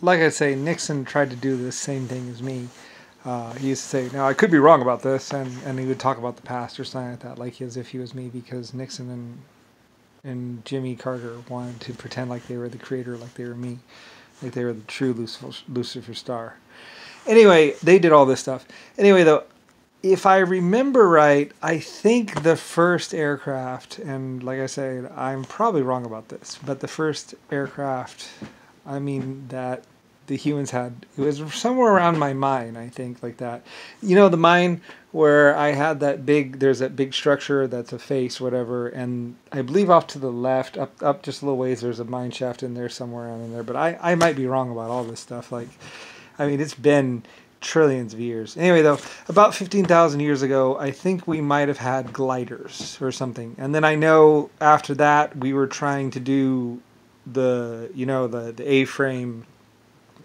like I say, Nixon tried to do the same thing as me. He used to say, "Now I could be wrong about this," and he would talk about the past or something like that, like as if he was me, because Nixon and Jimmy Carter wanted to pretend like they were the creator, like they were me, like they were the true Lucifer star. Anyway, they did all this stuff. Anyway, though, if I remember right, I think the first aircraft, and like I said, I'm probably wrong about this, but the first aircraft, I mean, that the humans had, it was somewhere around my mine, I think, like that. You know, the mine where I had that big, there's that big structure that's a face, whatever, and I believe off to the left, up just a little ways, there's a mine shaft in there somewhere around in there, but I might be wrong about all this stuff. Like, I mean, it's been trillions of years. Anyway, though, about 15,000 years ago, I think we might have had gliders or something. And then I know after that, we were trying to do the A-frame,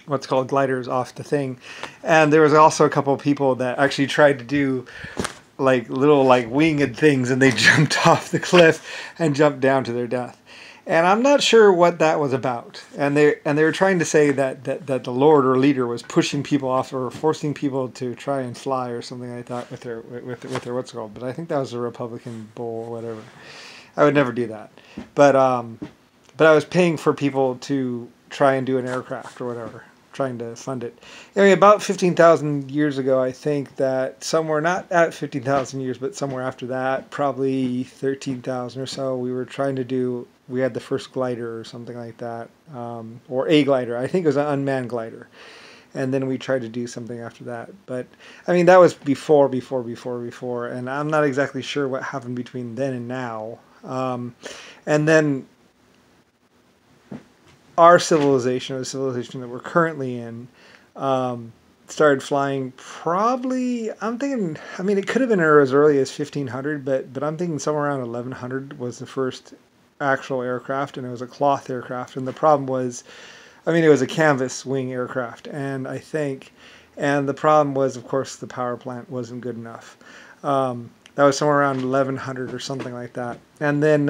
what's called gliders off the thing. And there was also a couple of people that actually tried to do like little like winged things, and they jumped off the cliff and jumped down to their death. And I'm not sure what that was about. And they were trying to say that the Lord or leader was pushing people off or forcing people to try and fly or something like that with their what's it called. But I think that was a Republican bull or whatever. I would never do that. But I was paying for people to try and do an aircraft or whatever, trying to fund it. Anyway, about 15,000 years ago, I think that somewhere, not at 15,000 years, but somewhere after that, probably 13,000 or so, we had the first glider or something like that, or a glider. I think it was an unmanned glider. And then we tried to do something after that. But, I mean, that was before, and I'm not exactly sure what happened between then and now. And then our civilization, or the civilization that we're currently in, started flying probably, I'm thinking, I mean, it could have been as early as 1500, but I'm thinking somewhere around 1100 was the first actual aircraft, and it was a cloth aircraft. And the problem was, I mean, it was a canvas wing aircraft, and the problem was, of course, the power plant wasn't good enough. That was somewhere around 1100 or something like that. And then,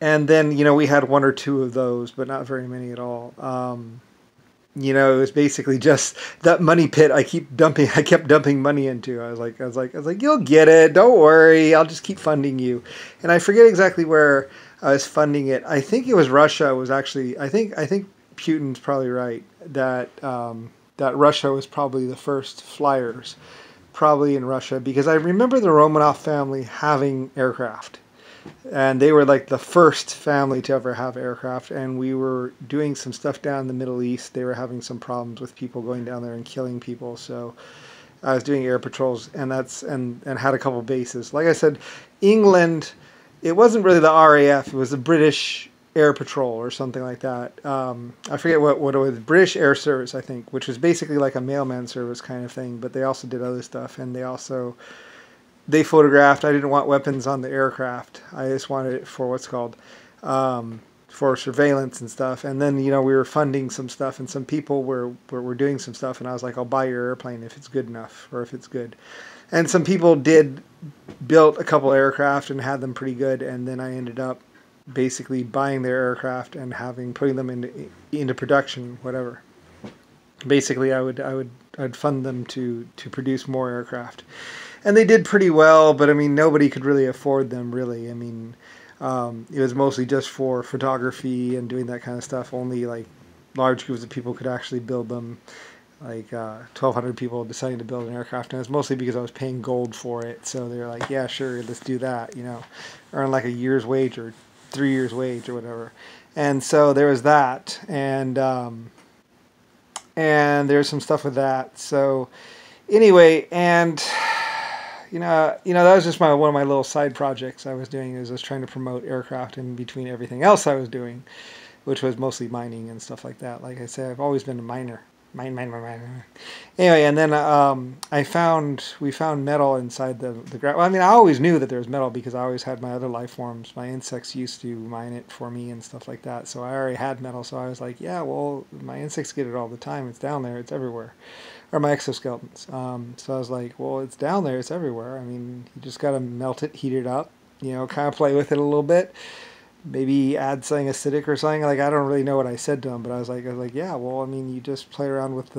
we had one or two of those, but not very many at all. It was basically just that money pit I kept dumping money into. I was like, you'll get it. Don't worry. I'll just keep funding you. And I forget exactly where I was funding it. I think it was Russia was actually, I think Putin's probably right that Russia was probably the first flyers, probably in Russia, because I remember the Romanov family having aircraft. And they were like the first family to ever have aircraft. And we were doing some stuff down in the Middle East. They were having some problems with people going down there and killing people. So I was doing air patrols, and had a couple bases. Like I said, England, it wasn't really the RAF. It was the British Air Patrol or something like that. I forget what it was. British Air Service, I think, which was basically like a mailman service kind of thing. But they also did other stuff, and they photographed. I didn't want weapons on the aircraft. I just wanted it for what's called for surveillance and stuff. And then we were funding some stuff, and some people were doing some stuff. And I was like, I'll buy your airplane if it's good enough, or if it's good. And some people did built a couple aircraft and had them pretty good. And then I ended up basically buying their aircraft and putting them into production, whatever. Basically, I'd fund them to produce more aircraft. And they did pretty well, but I mean, nobody could really afford them, really. I mean, it was mostly just for photography and doing that kind of stuff. Only like large groups of people could actually build them. Like 1,200 people deciding to build an aircraft, and it was mostly because I was paying gold for it. So they were like, "Yeah, sure, let's do that." Earn like a year's wage or 3 years' wage or whatever. And so there was that, and there's some stuff with that. So anyway, and that was just one of my little side projects I was doing. Is I was trying to promote aircraft in between everything else I was doing, which was mostly mining and stuff like that. Like I said, I've always been a miner. Mine. Anyway, and then we found metal inside the ground. Well, I mean, I always knew that there was metal because I always had my other life forms. My insects used to mine it for me and stuff like that. So I already had metal. So I was like, yeah, well, my insects get it all the time. It's down there. It's everywhere. Or my exoskeletons. So I was like, well, it's down there. It's everywhere. I mean, you just got to melt it, heat it up, kind of play with it a little bit. maybe add something acidic or something. Like, I don't really know what I said to him, but I was like, yeah, well, I mean, you just play around with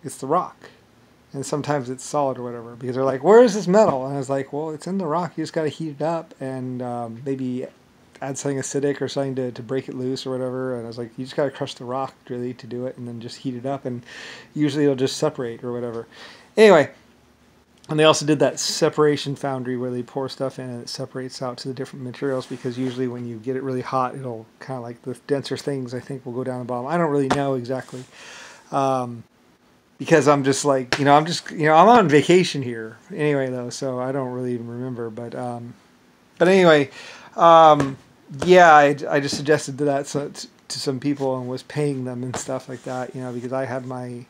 it's the rock. And sometimes it's solid or whatever. Because they're like, where is this metal? And I was like, well, it's in the rock. You just got to heat it up and maybe add something acidic or something to break it loose or whatever. And I was like, you just got to crush the rock really to do it and then just heat it up. And usually it'll just separate or whatever. Anyway, and they also did that separation foundry where they pour stuff in and it separates out to the different materials, because usually when you get it really hot, it'll kind of like the denser things, I think, will go down the bottom. I don't really know exactly. Because I'm just like, I'm on vacation here anyway, though, so I don't really even remember. But anyway, yeah, I just suggested that to some people and was paying them and stuff like that, because I had my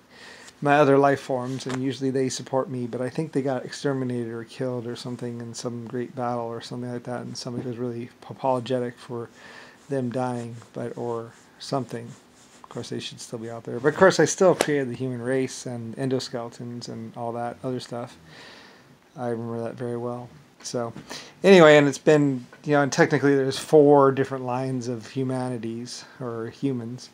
other life forms, and usually they support me, but I think they got exterminated or killed or something in some great battle or something like that, and somebody was really apologetic for them dying, or something. Of course, they should still be out there. But of course, I still created the human race and endoskeletons and all that other stuff. I remember that very well. So, anyway, and it's been, and technically there's 4 different lines of humanities or humans.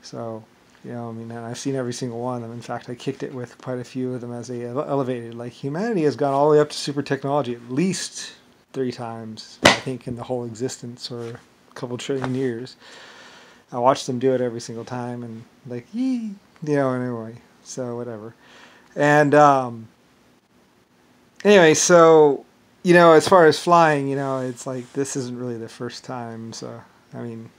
So, and I've seen every single one of them. In fact, I kicked it with quite a few of them as they elevated. Like, humanity has gone all the way up to super technology at least 3 times, I think, in the whole existence, or a couple trillion years. I watch them do it every single time, and like, anyway, so whatever. And anyway, so, as far as flying, it's like, this isn't really the first time, so, I mean,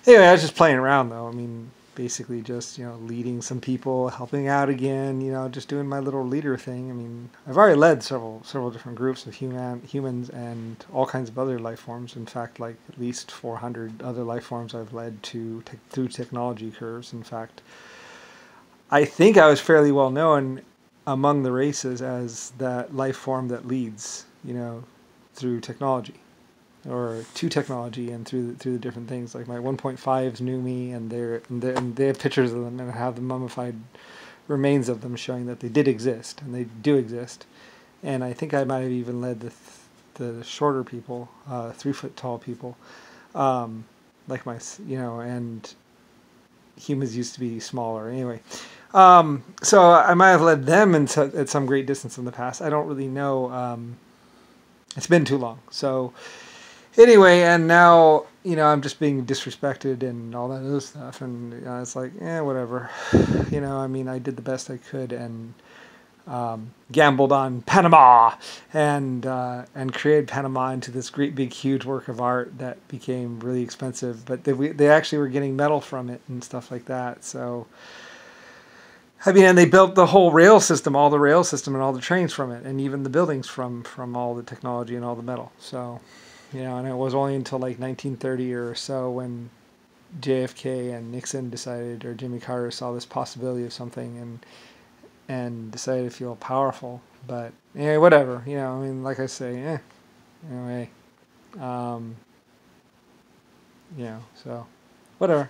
anyway, I was just playing around, though. I mean, basically just, leading some people, helping out again, just doing my little leader thing. I mean, I've already led several different groups of humans and all kinds of other life forms. In fact, like at least 400 other life forms I've led through technology curves. In fact, I think I was fairly well known among the races as that life form that leads, through technology. Or to technology and through the different things. Like my 1.5s knew me, and they have pictures of them, and I have the mummified remains of them showing that they did exist, and they do exist. And I think I might have even led the shorter people, 3 foot tall people, like and humans used to be smaller anyway. So I might have led them at some great distance in the past. I don't really know. It's been too long, so. Anyway, and now, I'm just being disrespected and all that other stuff, and it's like, whatever. I mean, I did the best I could and gambled on Panama and created Panama into this great big huge work of art that became really expensive, but they actually were getting metal from it and stuff like that. So, I mean, and they built the whole rail system, all the rail system and all the trains from it, and even the buildings from all the technology and all the metal. So. And it was only until like 1930 or so when JFK and Nixon decided, or Jimmy Carter saw this possibility of something and decided to feel powerful. But anyway, whatever. I mean, like I say, anyway, so whatever.